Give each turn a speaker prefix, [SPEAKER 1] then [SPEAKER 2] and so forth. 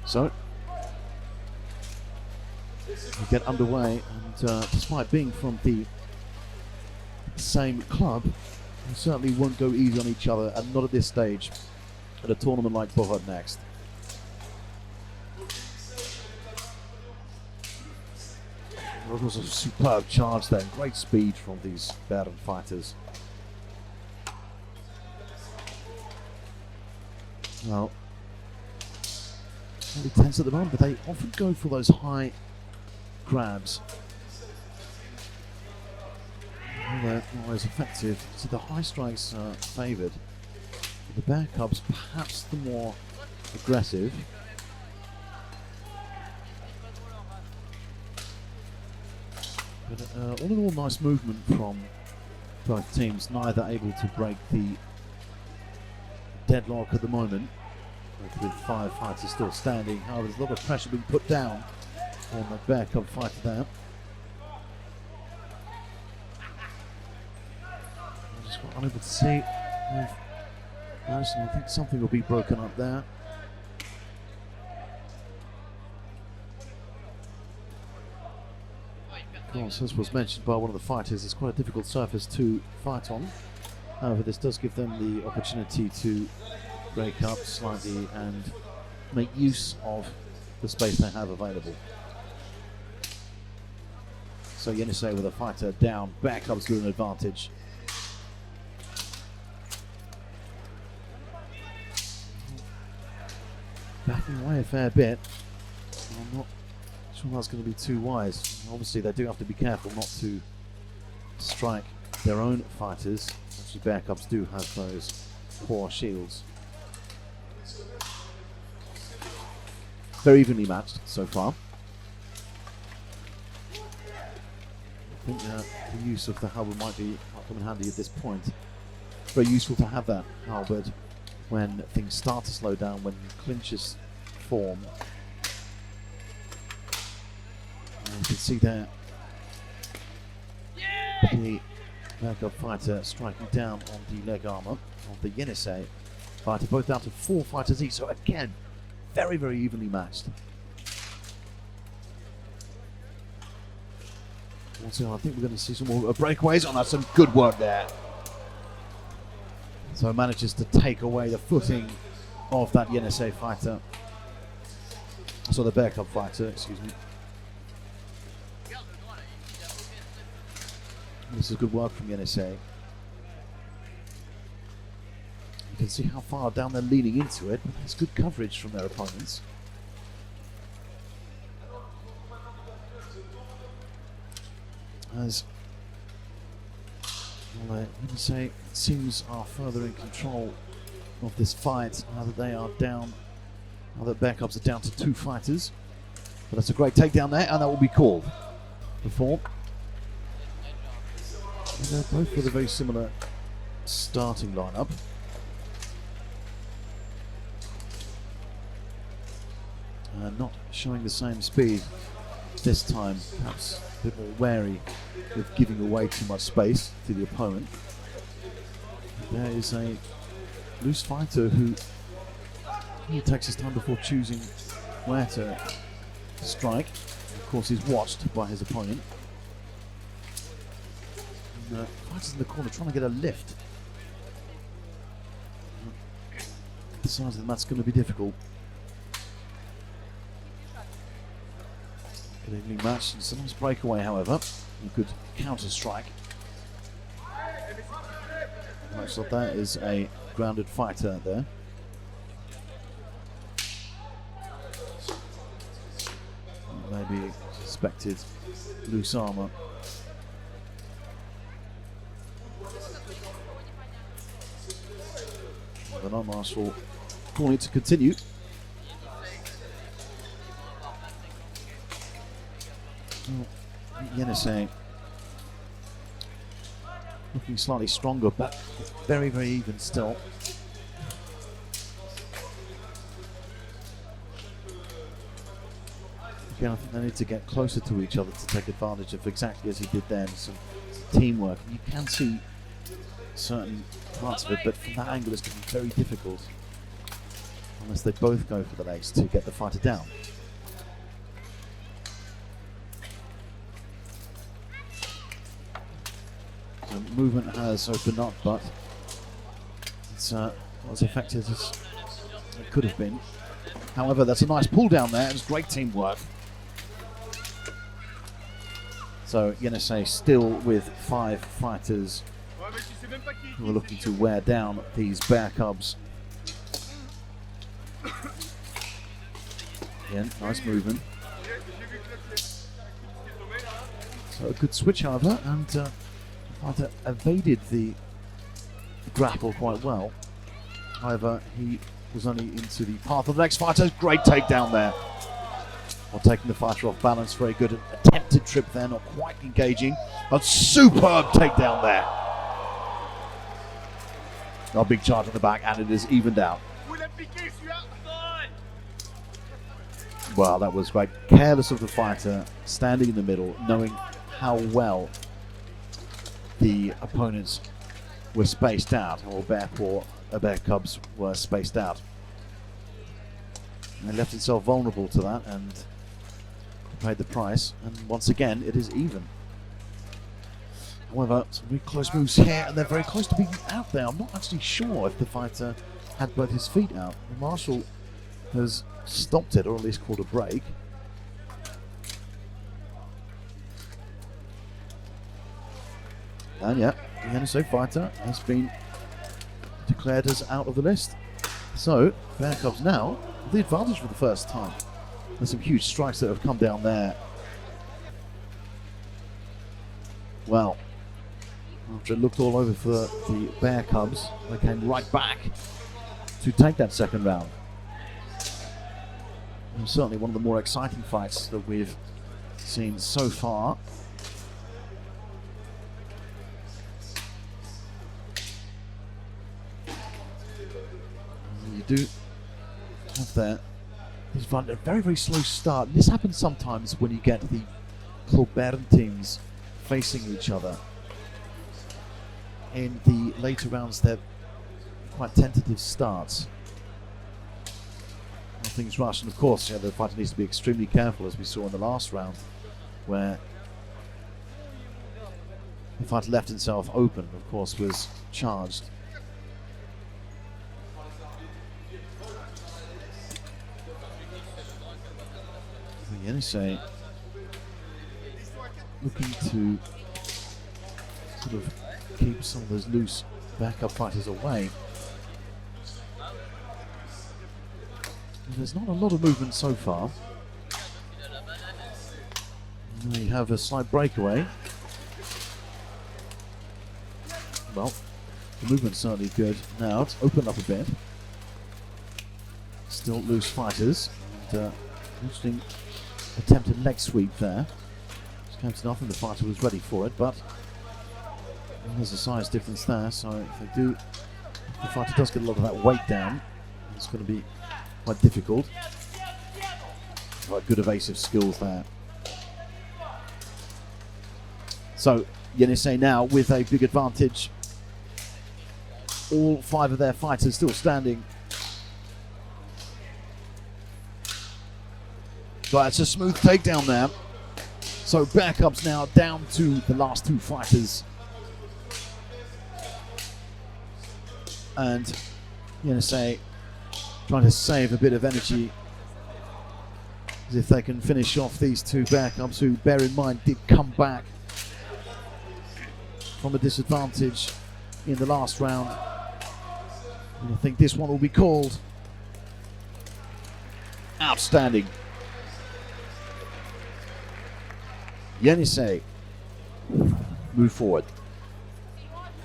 [SPEAKER 1] So we get underway, and despite being from the same club, we certainly won't go easy on each other, and not at this stage at a tournament like Buhurt Next. There was a superb charge there, great speed from these Buhurt fighters. Well, really tense at the moment, but they often go for those high grabs. Well, they're not always effective, so the high strikes are favoured. The Bear Cubs perhaps the more aggressive. But all in all, nice movement from both teams, neither able to break the deadlock at the moment, with 5 fighters still standing. However, there's a lot of pressure being put down on the Bear Cub fighter there. I just got unable to see. I think something will be broken up there. Of course, as was mentioned by one of the fighters, it's quite a difficult surface to fight on. However, this does give them the opportunity to break up slightly and make use of the space they have available. So Yenisei with a fighter down, Bear Cubs with an advantage. Backing away a fair bit. I'm not sure that's going to be too wise. Obviously, they do have to be careful not to strike their own fighters. Actually, Bear Cubs do have those poor shields. Very evenly matched so far. I think the use of the halberd might come in handy at this point. Very useful to have that halberd when things start to slow down, when clinches form. And you can see there the Bear Cub fighter striking down on the leg armor of the Yenisei fighter, both down to 4 fighters each. So again, very, very evenly matched. Also, I think we're going to see some more breakaways. Oh, that's some good work there. So manages to take away the footing of that Yenisei fighter. So the Bear Cub fighter, excuse me. This is good work from Yenisei. You can see how far down they're leaning into it, but there's good coverage from their opponents. As Yenisei, it seems, are further in control of this fight now that they are down. Now that Bear Cubs are down to 2 fighters. But that's a great takedown there, and that will be called. Before. And they're both with a very similar starting lineup. Not showing the same speed this time, perhaps a bit more wary with giving away too much space to the opponent. There is a loose fighter who he takes his time before choosing where to strike. Of course, he's watched by his opponent. And fighters in the corner trying to get a lift. The size of the mat's going to be difficult. Good evening match, and it's a nice breakaway, however. A good counter strike. Looks like that is a grounded fighter there. Maybe suspected loose armor. The non-martial calling it to continue. Yenisei looking slightly stronger, but very, very even still. Again, I think they need to get closer to each other to take advantage of exactly as he did then, some teamwork. And you can see certain parts of it, but from that angle it's going to be very difficult. unless they both go for the legs to get the fighter down. So movement has opened up, but it's not as effective as it could have been. However, that's a nice pull down there. It's great teamwork. So Yenisei still with 5 fighters who are looking to wear down these Bear Cubs. Again, nice movement. So a good switch, however, and fighter evaded the grapple quite well. However, he was only into the path of the next fighter. Great takedown there. While taking the fighter off balance, very good attempted trip there, not quite engaging. A superb takedown there. A big charge on the back, and it is evened out. Well, that was great. Careless of the fighter, standing in the middle, knowing how well the opponents were spaced out, or Bear Cubs were spaced out. And he left himself vulnerable to that and paid the price. And once again, it is even. However, some really close moves here, and they're very close to being out there. I'm not actually sure if the fighter had both his feet out. The marshal has stopped it, or at least called a break. And yeah, the Yenisei fighter has been declared as out of the list. So, Bear Cubs now with the advantage for the first time. There's some huge strikes that have come down there. Well, after it looked all over for the Bear Cubs, they came right back to take that second round. And certainly one of the more exciting fights that we've seen so far. You do have there a very, very slow start. This happens sometimes when you get the Club Bern teams facing each other. In the later rounds, they're quite tentative starts. Nothing's rushed, and of course, the fighter needs to be extremely careful, as we saw in the last round, where the fighter left himself open, of course, was charged. Yenisei looking to sort of keep some of those loose backup fighters away. And there's not a lot of movement so far. And we have a slight breakaway. Well, the movement's certainly good. Now it's opened up a bit. Still loose fighters. And interesting attempted leg sweep there. Just came to nothing. The fighter was ready for it, but there's a size difference there. So if the fighter does get a lot of that weight down, it's going to be quite difficult. Quite good evasive skills there. So Yenisei now with a big advantage. All 5 of their fighters still standing. But it's a smooth takedown there. So Bear Cubs now down to the last 2 fighters. And Yenisei trying to save a bit of energy, as if they can finish off these 2 Bear Cubs, who, bear in mind, did come back from a disadvantage in the last round. And I think this one will be called. Outstanding. Yenisei move forward.